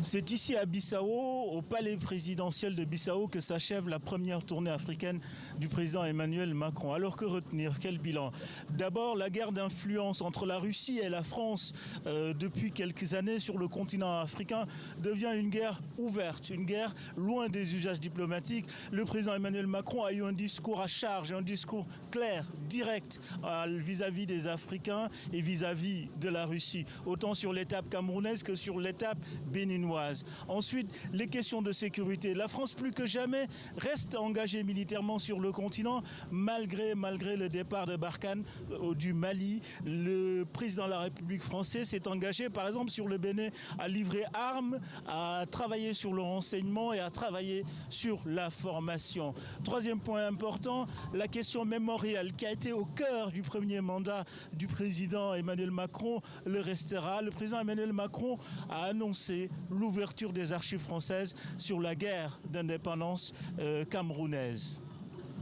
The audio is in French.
C'est ici à Bissau, au palais présidentiel de Bissau, que s'achève la première tournée africaine du président Emmanuel Macron. Alors que retenir? Quel bilan? D'abord, la guerre d'influence entre la Russie et la France depuis quelques années sur le continent africain devient une guerre ouverte, une guerre loin des usages diplomatiques. Le président Emmanuel Macron a eu un discours à charge, un discours clair, direct vis-à-vis des Africains et vis-à-vis de la Russie, autant sur l'étape camerounaise que sur l'étape béninoise. Ensuite, les questions de sécurité. La France, plus que jamais, reste engagée militairement sur le continent, malgré le départ de Barkhane du Mali. Le président de la République française s'est engagé, par exemple, sur le Bénin, à livrer armes, à travailler sur le renseignement et à travailler sur la formation. Troisième point important, la question mémorielle qui a été au cœur du premier mandat du président Emmanuel Macron le restera. Le président Emmanuel Macron a annoncé l'ouverture des archives françaises sur la guerre d'indépendance camerounaise.